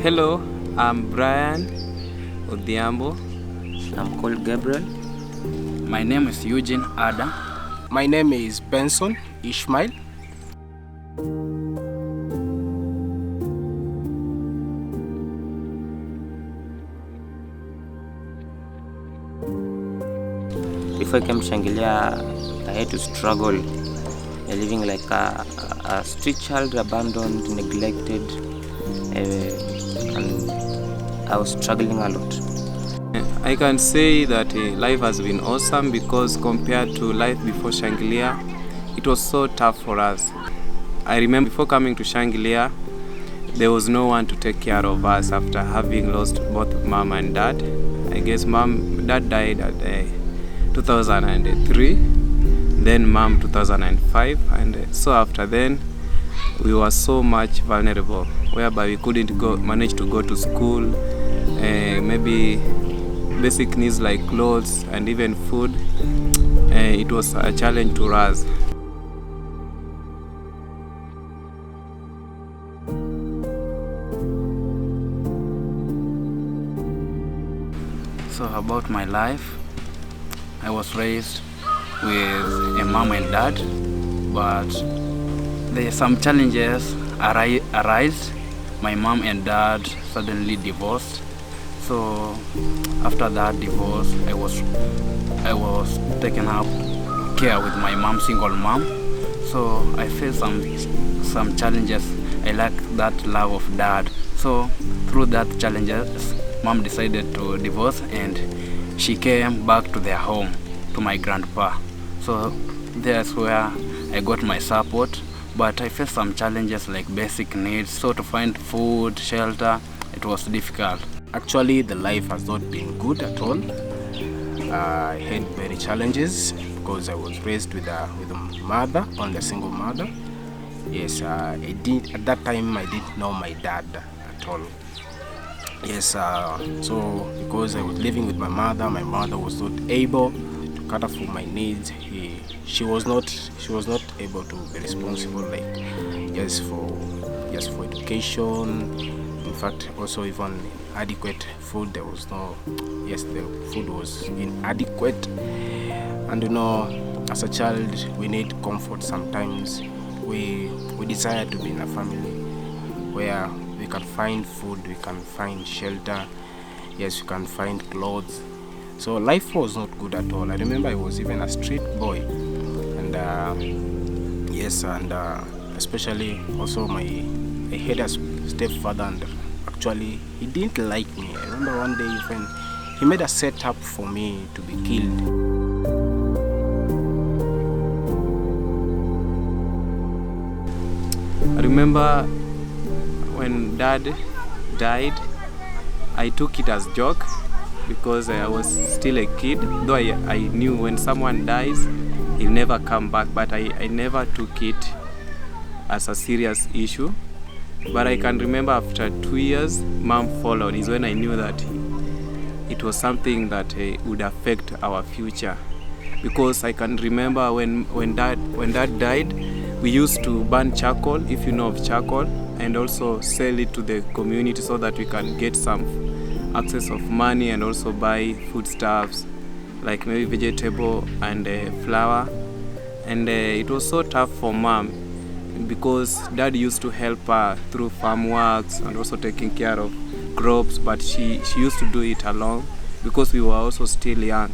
Hello, I'm Brian Odhiambo. I'm called Gabriel. My name is Eugine Ada. My name is Benson Ishmael. Before I came to Shangilia, I had to struggle living like a street child, abandoned, neglected, and I was struggling a lot. I can say that life has been awesome because compared to life before Shangilia, it was so tough for us. I remember before coming to Shangilia, there was no one to take care of us after having lost both mom and dad. I guess dad died at 2003, then mom 2005, and so after then we were so much vulnerable, whereby we couldn't manage to go to school, maybe basic needs like clothes and even food. It was a challenge to us. So about my life, I was raised with a mom and dad, but there some challenges arise. My mom and dad suddenly divorced. So after that divorce, I was taken up care with my mom, single mom. So I faced some challenges. I lacked that love of dad. So through that challenges, mom decided to divorce and she came back to their home, to my grandpa. So that's where I got my support, but I faced some challenges like basic needs. So to find food, shelter, it was difficult. Actually, the life has not been good at all. I had many challenges because I was raised with a mother, only a single mother. Yes, at that time I didn't know my dad at all. Yes, so because I was living with my mother was not able to cater for my needs. She was not able to be responsible, like for education. In fact, also even adequate food. There was no. Yes, the food was inadequate, and as a child, we need comfort. Sometimes we desire to be in a family where we can find food, we can find shelter, yes, we can find clothes. So life was not good at all. I remember I was even a street boy, and especially also I had a stepfather, and actually he didn't like me. I remember one day even he made a setup for me to be killed. I remember when dad died, I took it as joke because I was still a kid. Though I knew when someone dies, he'll never come back, but I never took it as a serious issue. But I can remember after 2 years, mom followed. Is when I knew that it was something that would affect our future. Because I can remember when dad died, we used to burn charcoal, if you know of charcoal, and also sell it to the community so that we can get some access of money and also buy foodstuffs like maybe vegetable and flour. And it was so tough for mom because dad used to help her through farm works and also taking care of crops, but she used to do it alone because we were also still young.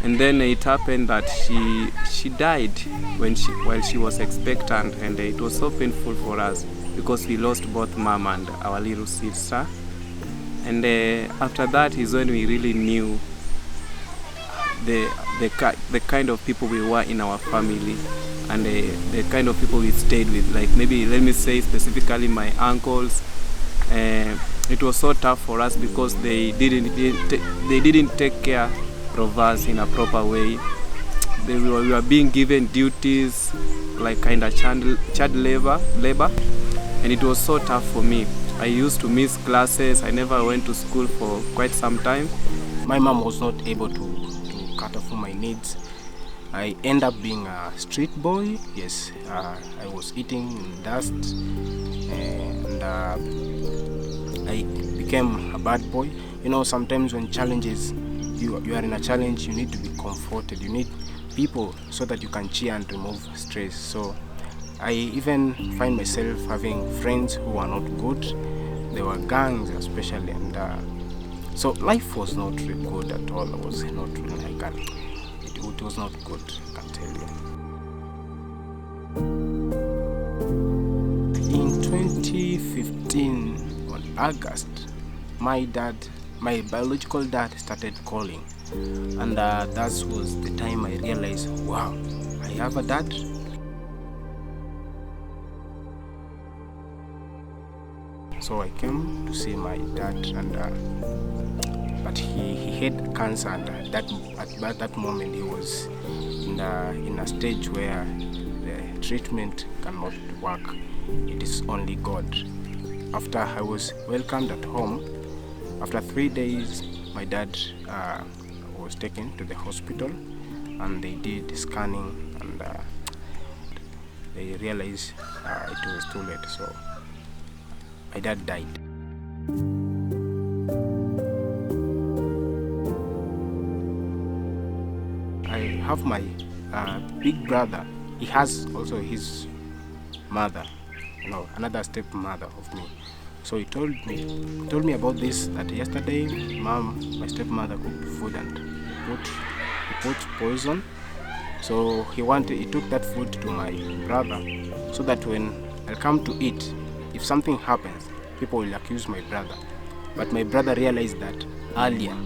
And then it happened that she died while she was expectant, and it was so painful for us because we lost both mom and our little sister. And after that is when we really knew the kind of people we were in our family, and the kind of people we stayed with. Like maybe let me say specifically my uncles. It was so tough for us because they didn't take care of us in a proper way. We were being given duties like kind of child labor, and it was so tough for me. I used to miss classes. I never went to school for quite some time. My mom was not able to cater for my needs. I end up being a street boy. Yes, I was eating in dust, and I became a bad boy. You know, sometimes when challenges, you are in a challenge, you need to be comforted. You need people so that you can cheer and remove stress. So I even find myself having friends who are not good. There were gangs especially, and so life was not really good at all. I was not really, it was not good, I can tell you. In 2015, on August, my biological dad started calling, and that was the time I realized, wow, I have a dad. So I came to see my dad, and but he had cancer, and at that moment he was in a stage where the treatment cannot work. It is only God. After I was welcomed at home, after 3 days, my dad was taken to the hospital, and they did scanning, and they realized it was too late. So my dad died. I have my big brother. He has also his mother, another stepmother of me. So he told me about this, that yesterday, my stepmother cooked food and he put poison. So he took that food to my brother, so that when I come to eat, if something happens, people will accuse my brother. But my brother realized that earlier.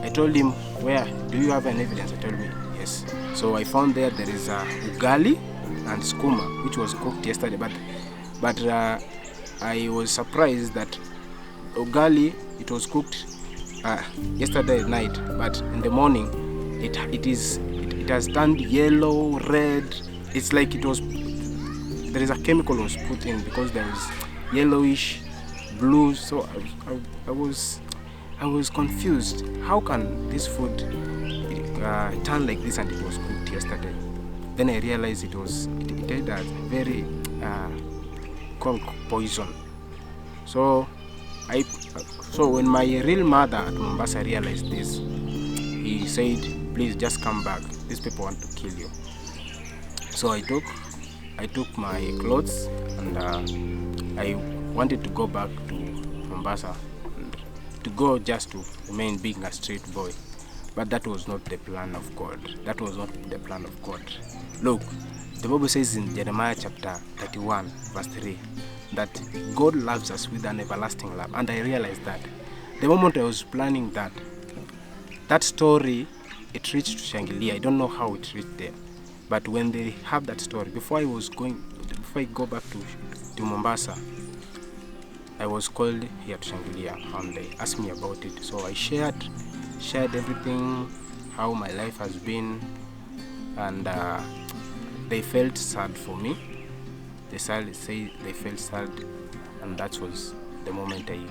I told him, where? Do you have an evidence? He told me, yes. So I found there is a ugali and skuma, which was cooked yesterday. But I was surprised that ugali, it was cooked yesterday night, but in the morning, it has turned yellow, red. It's like there is a chemical was put in, because there is yellowish, blue. So I was confused. How can this food turn like this, and it was cooked yesterday? Then I realized it had a very called poison. So when my real mother at Mombasa realized this, he said, please just come back. These people want to kill you. So I took my clothes, and I wanted to go back to Mombasa, and to go just to remain being a street boy. But that was not the plan of God. That was not the plan of God. Look, the Bible says in Jeremiah chapter 31, verse 3, that God loves us with an everlasting love. And I realized that the moment I was planning that story, it reached to Shangilia. I don't know how it reached there. But when they have that story, before I go back to Mombasa, I was called here to Shangilia, and they asked me about it. So I shared everything, how my life has been, and they felt sad for me. They felt sad, and that was the moment I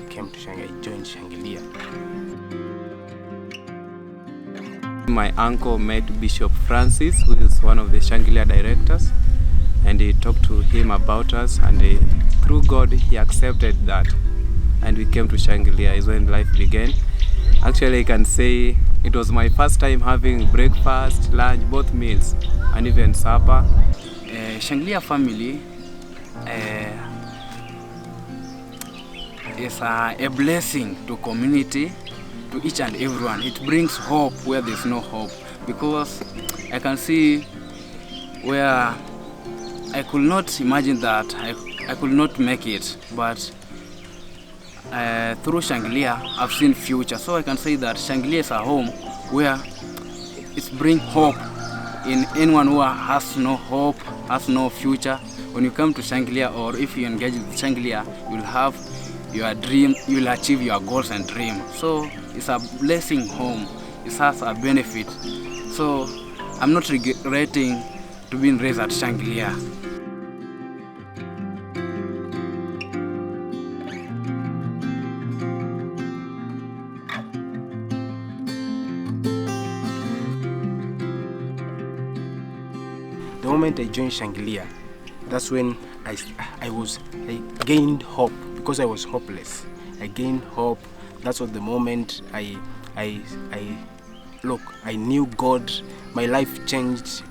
came to Shangilia. I joined Shangilia. My uncle met Bishop Francis, who is one of the Shangilia directors, and he talked to him about us, and through God he accepted that, and we came to Shangilia. Is when life began. Actually, I can say it was my first time having breakfast, lunch, both meals, and even supper. Shangilia family is a blessing to community, to each and everyone. It brings hope where there's no hope, because I can see where I could not imagine that I could not make it, but through Shangilia I've seen future. So I can say that Shangilia is a home where it brings hope in anyone who has no hope, has no future. When you come to Shangilia, or if you engage with Shangilia, you'll have your dream, you'll achieve your goals and dreams. So it's a blessing home. It has a benefit. So I'm not regretting to being raised at Shangilia. the moment I joined Shangilia, that's when I gained hope, because I was hopeless. I gained hope. That's what the moment I knew God. My life changed.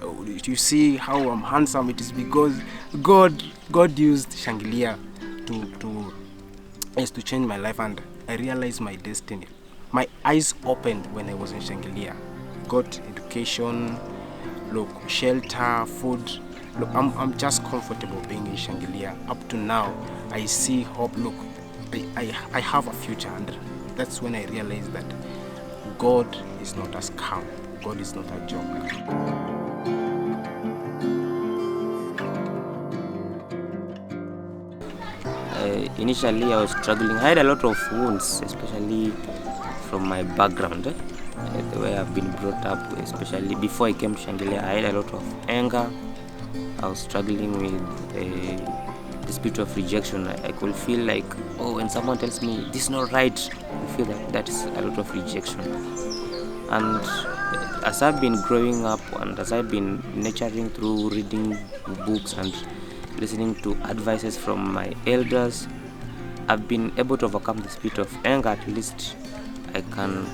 You see how I'm handsome? It is because God used Shangilia to change my life, and I realized my destiny. My eyes opened when I was in Shangilia. Got education, shelter, food. Look, I'm just comfortable being in Shangilia. Up to now, I see hope. Look, I have a future, and that's when I realized that God is not a scam. God is not a joke. Initially, I was struggling. I had a lot of wounds, especially from my background, the way I've been brought up, especially before I came to Shangilia. I had a lot of anger. I was struggling with the spirit of rejection. I could feel like, when someone tells me this is not right, I feel that that's a lot of rejection. And as I've been growing up, and as I've been nurturing through reading books and listening to advices from my elders, I've been able to overcome the spirit of anger. At least I can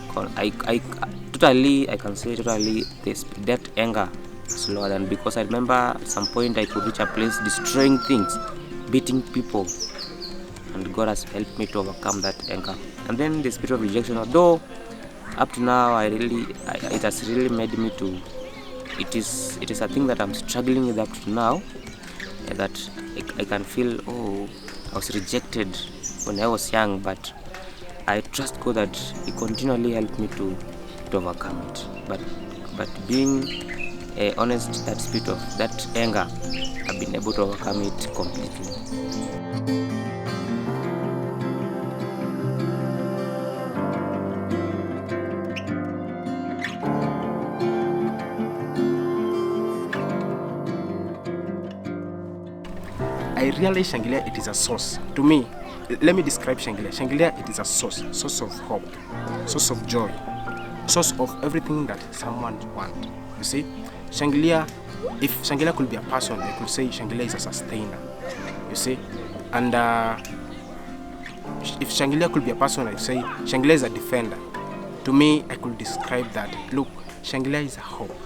say that anger is lower than, because I remember at some point I could reach a place destroying things, beating people, and God has helped me to overcome that anger. And then the spirit of rejection, although up to now it has really made me to, it is a thing that I'm struggling with up to now, that I can feel, I was rejected when I was young, but I trust God that He continually helped me to overcome it. But being honest, that spirit of that anger, I've been able to overcome it completely. I realize Shangilia, it is a source. To me, let me describe Shangilia. Shangilia, it is a source of hope, source of joy, source of everything that someone wants. You see, Shangilia, if Shangilia could be a person, I could say Shangilia is a sustainer. You see, and if Shangilia could be a person, I'd say Shangilia is a defender. To me, I could describe that. Look, Shangilia is a hope.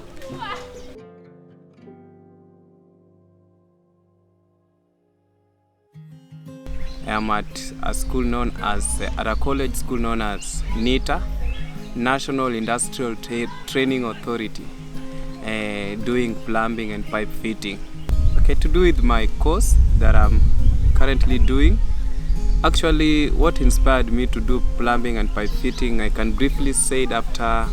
I am at a college school known as NITA, National Industrial Training Authority, doing plumbing and pipe fitting. Okay, to do with my course that I'm currently doing, actually what inspired me to do plumbing and pipe fitting, I can briefly say that after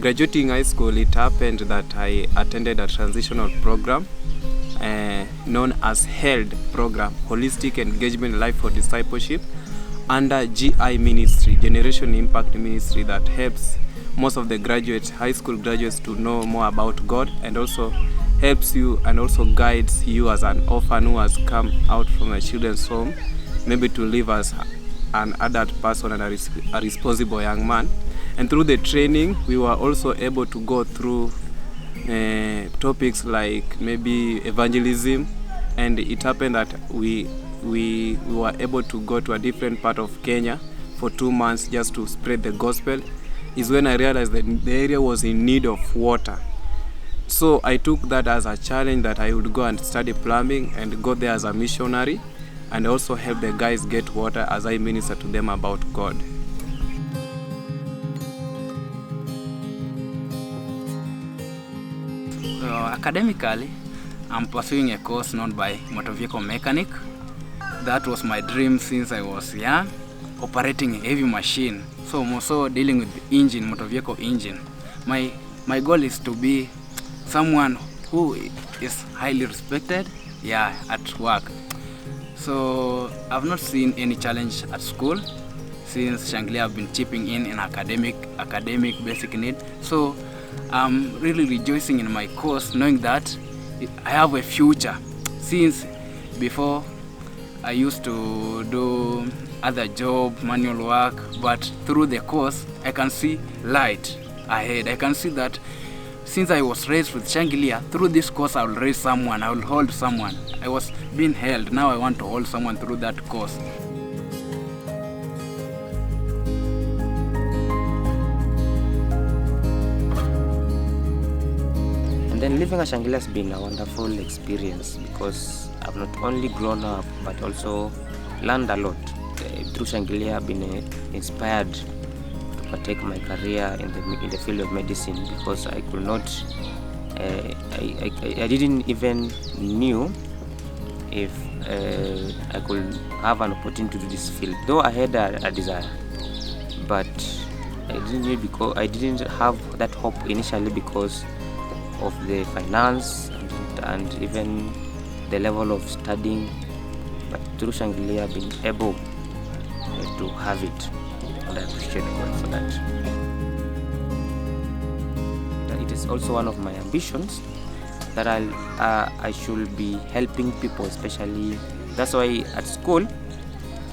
graduating high school, it happened that I attended a transitional program known as HELD program, Holistic Engagement Life for Discipleship, under GI Ministry, Generation Impact Ministry, that helps most of the high school graduates to know more about God, and also helps you and also guides you as an orphan who has come out from a children's home, maybe to live as an adult person and a responsible young man. And through the training, we were also able to go through topics like maybe evangelism, and it happened that we were able to go to a different part of Kenya for 2 months just to spread the gospel. Is when I realized that the area was in need of water. So I took that as a challenge that I would go and study plumbing and go there as a missionary, and also help the guys get water as I minister to them about God. Academically, I'm pursuing a course known by motor vehicle mechanic. That was my dream since I was young, operating a heavy machine. So more so dealing with the engine, motor vehicle engine. My goal is to be someone who is highly respected, at work. So I've not seen any challenge at school since Shangilia have been chipping in academic basic need. So I'm really rejoicing in my course, knowing that I have a future. Since before I used to do other job, manual work, but through the course I can see light ahead. I can see that since I was raised with Shangilia, through this course I will raise someone, I will hold someone. I was being held, now I want to hold someone through that course. And then living at Shangilia has been a wonderful experience because I've not only grown up but also learned a lot. Through Shangilia, I've been inspired to partake my career in the field of medicine because I could not, I didn't even knew if I could have an opportunity to do this field. Though I had a desire, but I didn't have that hope initially because of the finance and even the level of studying. But through Shangilia, I've been able to have it, and I appreciate God for that. It is also one of my ambitions that I should be helping people, especially. That's why at school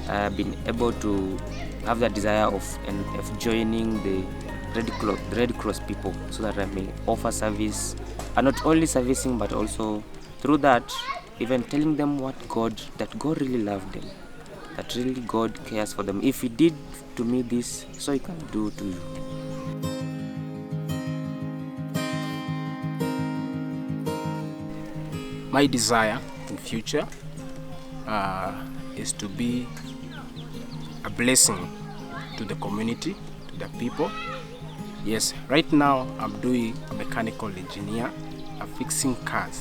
I've been able to have that desire of joining the Red Cross people, so that I may offer service, and not only servicing but also through that even telling them that God really loved them, that really God cares for them. If He did to me this, so He can do to you. My desire in future is to be a blessing to the community, to the people. Yes, right now I'm doing a mechanical engineer. I'm fixing cars,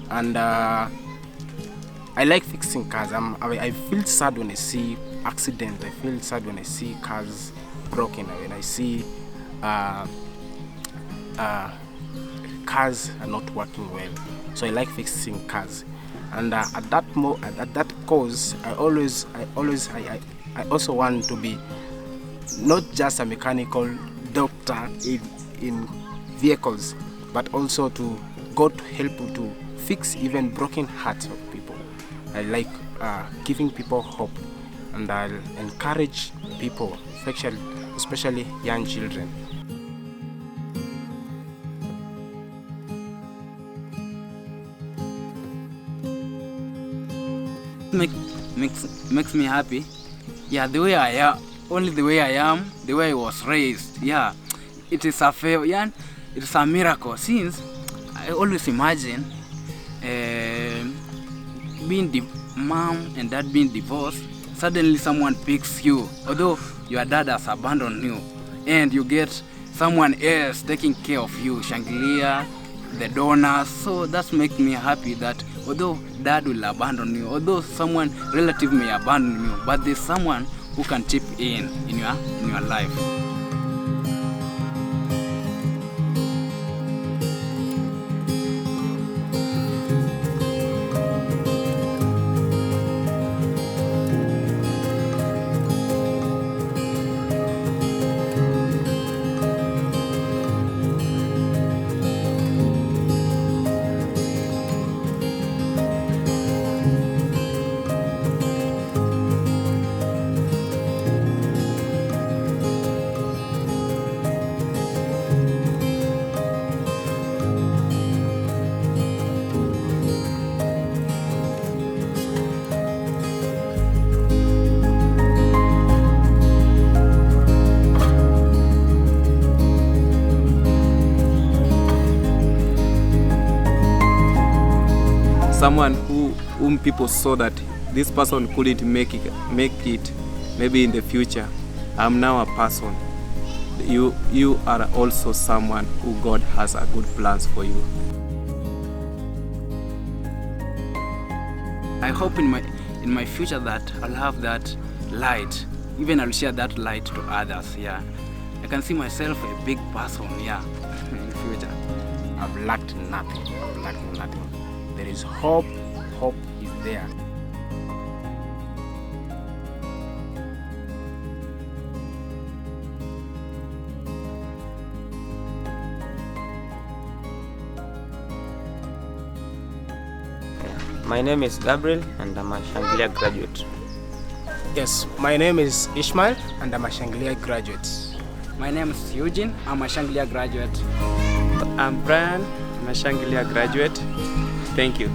and I like fixing cars. I feel sad when I see accidents. I feel sad when I see cars broken. When I see cars are not working well. So I like fixing cars, and at that cause, I also want to be not just a mechanical doctor in vehicles, but also to God to help you to fix even broken hearts of people. I like giving people hope, and I'll encourage people, especially young children. Makes me happy. Yeah, the way I am, only the way I am, the way I was raised. Yeah, it is a favor. Yeah, it is a miracle. Since I always imagine being mom and dad being divorced, suddenly someone picks you, although your dad has abandoned you, and you get someone else taking care of you, Shangilia, the donors. So that makes me happy that although dad will abandon you, although someone relative may abandon you, but there's someone who can chip in your life. Someone whom people saw that this person couldn't make it maybe in the future. I'm now a person. You are also someone who God has a good plans for you. I hope in my future that I'll have that light. Even I'll share that light to others. Yeah, I can see myself a big person. Yeah, in the future. I've lacked nothing. There is hope. Hope is there. My name is Gabriel and I'm a Shangilia graduate. Yes, my name is Ishmael and I'm a Shangilia graduate. My name is Eugine. I'm a Shangilia graduate. I'm Brian. I'm a Shangilia graduate. Thank you.